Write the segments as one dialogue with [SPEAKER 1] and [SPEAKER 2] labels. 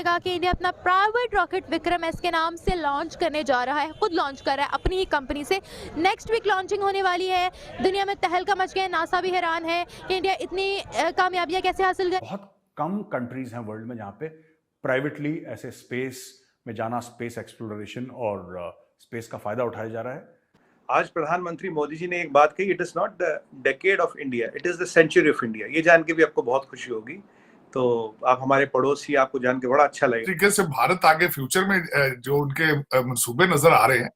[SPEAKER 1] बताएगा कि इंडिया अपना प्राइवेट रॉकेट विक्रम एस के नाम से लॉन्च करने जा रहा है, खुद लॉन्च कर रहा है अपनी ही कंपनी से। नेक्स्ट वीक लॉन्चिंग होने वाली है। दुनिया में तहलका मच गया है, नासा भी हैरान है कि इंडिया इतनी कामयाबियां कैसे हासिल कर।
[SPEAKER 2] बहुत कम कंट्रीज हैं वर्ल्ड में जहां पे प्राइवेटली ऐसे स्पेस में जाना, स्पेस एक्सप्लोरेशन और स्पेस का फायदा उठाया जा रहा है।
[SPEAKER 3] आज प्रधानमंत्री मोदी जी ने एक बात कही, it is not the decade of India, it is the century of India. ये जान के भी आपको बहुत खुशी होगी। तो आप हमारे पड़ोसी, आपको जान के बड़ा अच्छा लगेगा।
[SPEAKER 4] तरीके से भारत आगे फ्यूचर में जो उनके मंसूबे नजर आ रहे हैं,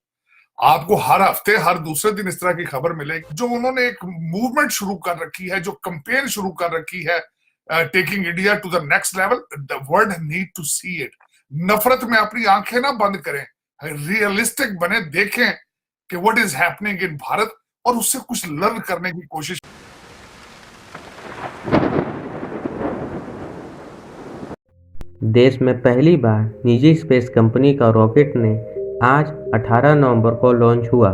[SPEAKER 4] आपको हर हफ्ते हर दूसरे दिन इस तरह की खबर मिलेगी। जो उन्होंने एक मूवमेंट शुरू कर रखी है, जो कैंपेन शुरू कर रखी है, taking India to the next level, the world need to see it. नफरत में अपनी आंखें ना बंद करें, रियलिस्टिक बने, देखें कि what is happening in Bharat और उससे कुछ लर्न करने की कोशिश।
[SPEAKER 5] देश में पहली बार निजी स्पेस कंपनी का रॉकेट ने आज 18 नवंबर को लॉन्च हुआ।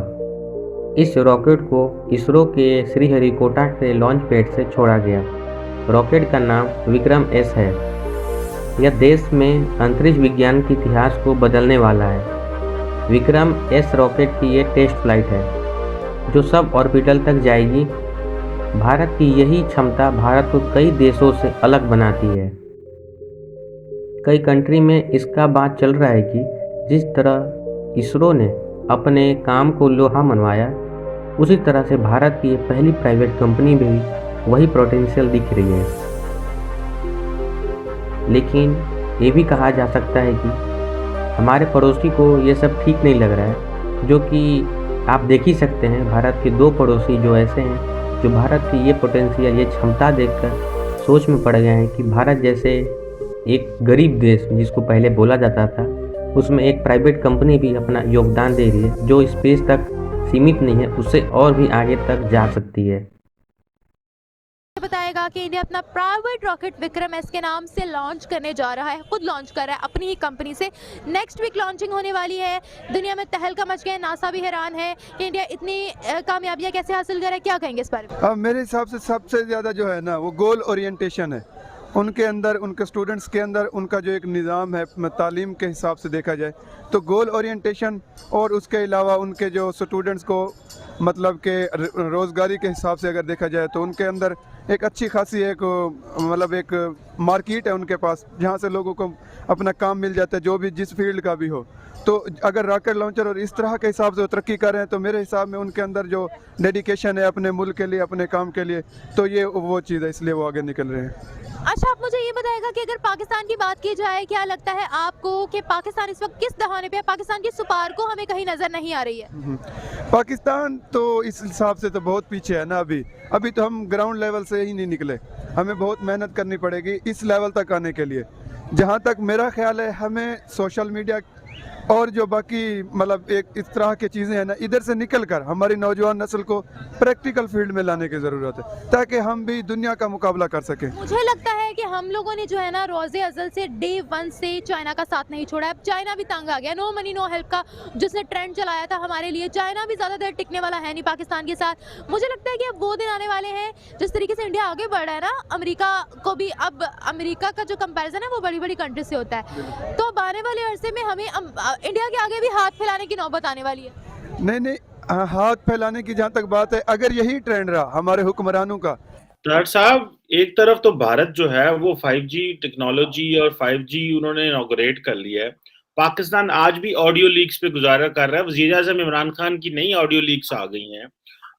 [SPEAKER 5] इस रॉकेट को इसरो के श्रीहरिकोटा के लॉन्च पैड से छोड़ा गया। रॉकेट का नाम विक्रम एस है। यह देश में अंतरिक्ष विज्ञान के इतिहास को बदलने वाला है। विक्रम एस रॉकेट की ये टेस्ट फ्लाइट है जो सब ऑर्बिटल तक जाएगी। भारत की यही क्षमता भारत को कई देशों से अलग बनाती है। कई कंट्री में इसका बात चल रहा है कि जिस तरह इसरो ने अपने काम को लोहा मनवाया, उसी तरह से भारत की ये पहली प्राइवेट कंपनी में भी वही पोटेंशियल दिख रही है। लेकिन ये भी कहा जा सकता है कि हमारे पड़ोसी को ये सब ठीक नहीं लग रहा है, जो कि आप देख ही सकते हैं। भारत के दो पड़ोसी जो ऐसे हैं जो भारत की ये पोटेंशियल, ये क्षमता देखकर सोच में पड़ गए हैं कि भारत जैसे एक गरीब देश जिसको पहले बोला जाता था, उसमें एक प्राइवेट कंपनी भी अपना योगदान दे रही है जो स्पेस तक सीमित नहीं है, उससे और भी आगे तक जा सकती है।
[SPEAKER 1] बताएगा कि इंडिया अपना प्राइवेट रॉकेट विक्रम एस के नाम से लॉन्च करने जा रहा है, खुद लॉन्च कर रहा है अपनी ही कंपनी से। नेक्स्ट वीक लॉन्चिंग होने वाली है। दुनिया में तहलका मच गया है, नासा भी हैरान है कि इंडिया इतनी कामयाबियां कैसे हासिल कर रहा है। क्या कहेंगे इस बारे में?
[SPEAKER 6] अब मेरे हिसाब से सबसे ज़्यादा जो है ना, वो गोल ओरिएंटेशन है उनके अंदर, उनके स्टूडेंट्स के अंदर। उनका जो एक निज़ाम है तालीम के हिसाब से देखा जाए तो गोल ओरिएंटेशन, और उसके अलावा उनके जो स्टूडेंट्स को मतलब के रोज़गारी के हिसाब से अगर देखा जाए तो उनके अंदर एक अच्छी खासी एक मतलब एक मार्केट है उनके पास, जहाँ से लोगों को अपना काम मिल जाता है, जो भी जिस फील्ड का भी हो। तो अगर रॉकेट लॉन्चर और इस तरह के हिसाब से वो तरक्की कर रहे हैं तो मेरे हिसाब में उनके अंदर जो डेडिकेशन है अपने मुल्क के लिए, अपने काम के लिए, तो ये वो चीज़ है, इसलिए वो आगे निकल रहे हैं।
[SPEAKER 1] अच्छा, आप मुझे ये बताएगा कि अगर पाकिस्तान की बात की जाए, क्या लगता है आपको कि पाकिस्तान इस वक्त किस दहाने पे है? पाकिस्तान की सुपार को हमें कहीं नजर नहीं आ रही है।
[SPEAKER 6] पाकिस्तान तो इस हिसाब से तो बहुत पीछे है ना। अभी तो हम ग्राउंड लेवल से ही नहीं निकले। हमें बहुत मेहनत करनी पड़ेगी इस लेवल तक आने के लिए। जहाँ तक मेरा ख्याल है, हमें सोशल मीडिया और जो बाकी मतलब एक इस तरह की चीज़ें हैं ना, इधर से निकल कर हमारी नौजवान नस्ल को प्रैक्टिकल फील्ड में लाने की ज़रूरत है, ताकि हम भी दुनिया का मुकाबला कर सकें।
[SPEAKER 1] मुझे लगता है कि हम लोगों ने जो है ना, रोज़े अज़ल से डे 1 से चाइना का साथ नहीं छोड़ा है। अब चाइना भी तंग आ गया। नो मनी नो हेल्प का जिसने ट्रेंड चलाया था हमारे लिए, चाइना भी ज़्यादा देर टिकने वाला है नहीं पाकिस्तान के साथ। मुझे लगता है कि अब वो दिन आने वाले हैं जिस तरीके से इंडिया आगे बढ़ रहा है ना, अमेरिका को भी, अब अमेरिका का जो कंपैरिजन है वो बड़ी बड़ी कंट्री से होता है। तो अब आने वाले अरसे में हमें इंडिया के आगे भी हाथ फैलाने की नौबत आने वाली है।
[SPEAKER 6] नहीं, हाथ फैलाने की जहाँ तक बात है, अगर यही ट्रेंड रहा हमारे हुक्मरानों का।
[SPEAKER 7] डॉक्टर साहब, एक तरफ तो भारत जो है वो 5G टेक्नोलॉजी और 5G उन्होंने इनॉग्रेट कर लिया है। पाकिस्तान आज भी ऑडियो लीक्स पे गुजारा कर रहा है। वज़ीर-ए-आज़म इमरान खान की नई ऑडियो लीक्स आ गई हैं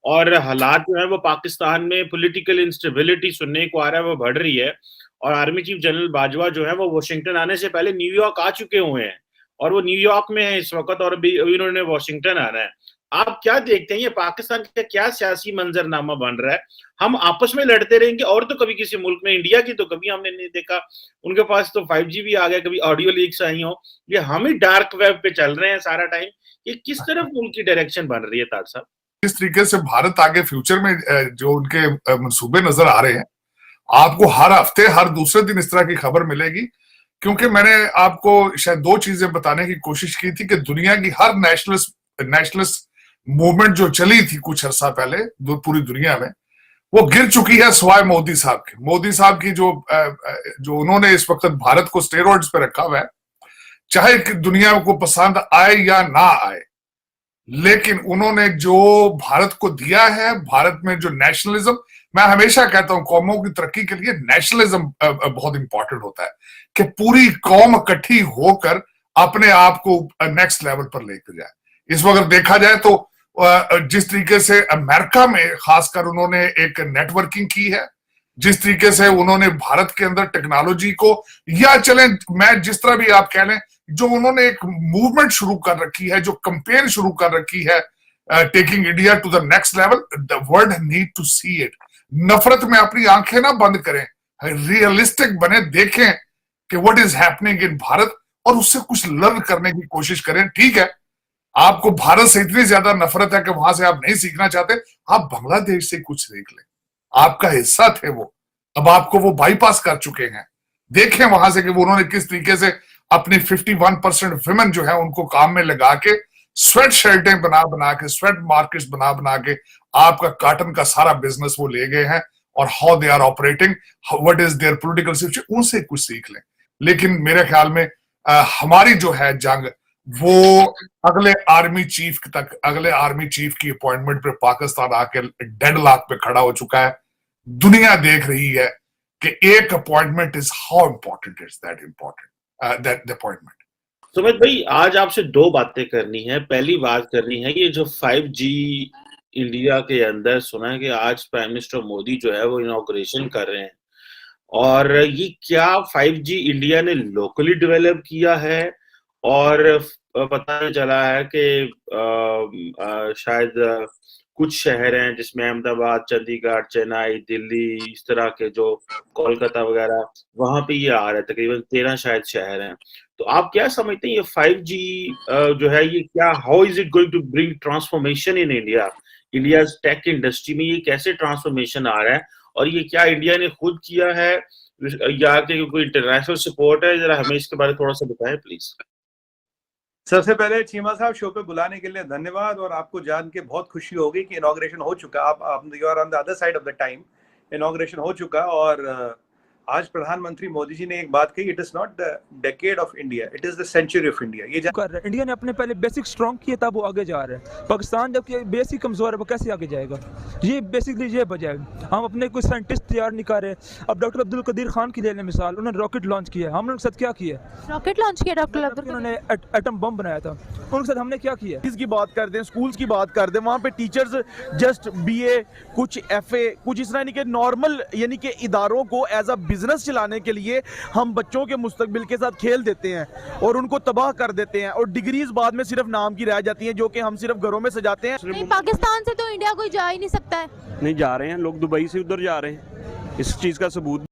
[SPEAKER 7] और हालात जो है वो पाकिस्तान में पॉलिटिकल इंस्टेबिलिटी सुनने को आ रहा है, वो बढ़ रही है। और आर्मी चीफ जनरल बाजवा जो है वो वाशिंगटन आने से पहले न्यूयॉर्क आ चुके हुए हैं और वो न्यूयॉर्क में है इस वक्त, और अभी उन्होंने वाशिंगटन आना है। आप क्या देखते हैं, ये पाकिस्तान का क्या सियासी मंजरनामा बन रहा है? हम आपस में लड़ते रहेंगे और तो कभी किसी मुल्क में, इंडिया की तो कभी हमने नहीं देखा। उनके पास तो 5G भी आ गया, कभी ऑडियो लीक्स आई हो। ये हम ही डार्क वेब पे चल रहे हैं सारा टाइम। ये किस तरफ मुल्क की डायरेक्शन बन रही है ताज साहब?
[SPEAKER 4] किस तरीके से भारत आगे फ्यूचर में जो उनके मंसूबे नजर आ रहे हैं, आपको हर हफ्ते हर दूसरे दिन इस तरह की खबर मिलेगी। क्योंकि मैंने आपको शायद दो चीजें बताने की कोशिश की थी कि दुनिया की हर नेशनलिस्ट मूवमेंट जो चली थी कुछ अर्सा पहले पूरी दुनिया में, वो गिर चुकी है सिवाय मोदी साहब के। मोदी साहब की जो उन्होंने इस वक्त भारत को स्टेरॉइड्स पे रखा हुआ है, चाहे कि दुनिया को पसंद आए या ना आए, लेकिन उन्होंने जो भारत को दिया है, भारत में जो नेशनलिज्म, मैं हमेशा कहता हूं कौमों की तरक्की के लिए नेशनलिज्म बहुत इंपॉर्टेंट होता है कि पूरी कौम इकट्ठी होकर अपने आप को नेक्स्ट लेवल पर लेकर जाए। इस वक्त देखा जाए तो जिस तरीके से अमेरिका में खासकर उन्होंने एक नेटवर्किंग की है, जिस तरीके से उन्होंने भारत के अंदर टेक्नोलॉजी को, या चलें मैं जिस तरह भी आप कह लें, जो उन्होंने एक मूवमेंट शुरू कर रखी है, जो कंपेन शुरू कर रखी है, taking India to the next level, the world need to see it. नफरत में अपनी आंखें ना बंद करें, रियलिस्टिक बने, देखें कि what is happening in Bharat और उससे कुछ लर्न करने की कोशिश करें। ठीक है, आपको भारत से इतनी ज्यादा नफरत है कि वहां से आप नहीं सीखना चाहते, आप बांग्लादेश से कुछ सीख लें, आपका हिस्सा थे वो, अब आपको वो बाईपास कर चुके हैं। देखें वहां से कि वो उन्होंने किस तरीके से अपनी 51% विमेन जो है उनको काम में लगा के स्वेट शर्टें बना के, स्वेट मार्केट्स बना के आपका कॉटन का सारा बिजनेस वो ले गए हैं, और how they are operating, what is their political situation, उनसे कुछ सीख लें। लेकिन मेरे ख्याल में हमारी जो है जंग वो अगले आर्मी चीफ की अपॉइंटमेंट पे पाकिस्तान आके डेडलॉक पे खड़ा हो चुका है। दुनिया देख रही है कि एक appointment is how important is that that appointment.
[SPEAKER 7] Sumit भाई, आज आपसे दो बातें करनी है। पहली बात करनी है ये जो 5G इंडिया के अंदर सुना है कि आज प्राइम मिनिस्टर मोदी जो है वो इनॉग्रेशन कर रहे हैं, और ये क्या 5G इंडिया ने लोकली डेवलप किया है, और पता चला है कि शायद कुछ शहर हैं जिसमें अहमदाबाद, चंडीगढ़, चेन्नई, दिल्ली, इस तरह के, जो कोलकाता वगैरह, वहां पे ये आ रहा है, तकरीबन 13 शायद शहर हैं। तो आप क्या समझते हैं ये 5G जो है ये क्या, how is it going to bring transformation in India tech industry में, ये कैसे ट्रांसफॉर्मेशन आ रहा है, और ये क्या इंडिया ने खुद किया है या कि कोई इंटरनेशनल सपोर्ट है? जरा हमें इसके बारे में थोड़ा सा बताएं प्लीज।
[SPEAKER 3] सबसे पहले चीमा साहब, शो पे बुलाने के लिए धन्यवाद, और आपको जान के बहुत खुशी होगी कि इनॉग्रेशन हो चुका, आप you are on the other side of the time, inauguration हो चुका। और आज प्रधानमंत्री मोदी जी ने एक बात कही, it is not the decade of India, it is the century of India. ये
[SPEAKER 8] कर रहे हैं, इंडिया ने अपने पहले बेसिक स्ट्रॉन्ग किए तब वो आगे जा रहे हैं। पाकिस्तान जबकि बेसिक कमजोर है, वो कैसे आगे जाएगा? ये बेसिकली ये वजह है। हम अपने कोई साइंटिस्ट तैयार नहीं कर रहे। अब डॉक्टर अब्दुल कदीर खान की ले लें मिसाल, उन्होंने रॉकेट लॉन्च किया, हमने उनके साथ क्या किया?
[SPEAKER 1] रॉकेट लॉन्च किया डॉक्टर अब्दुल कदीर,
[SPEAKER 8] उन्होंने एटम बम बनाया था, उनके साथ हमने क्या किया?
[SPEAKER 9] इसकी बात कर दें, स्कूल्स की बात कर दें, वहाँ पे टीचर्स जस्ट BA, कुछ FA, कुछ इस तरह नहीं कि नॉर्मल, यानी कि इदारों को एज अ बिजनेस चलाने के लिए हम बच्चों के मुस्तकबिल के साथ खेल देते हैं और उनको तबाह कर देते हैं, और डिग्रीज बाद में सिर्फ नाम की रह जाती हैं जो कि हम सिर्फ घरों में सजाते हैं।
[SPEAKER 1] नहीं, पाकिस्तान से तो इंडिया कोई जा ही नहीं सकता है।
[SPEAKER 9] नहीं जा रहे हैं लोग, दुबई से उधर जा रहे हैं, इस चीज का सबूत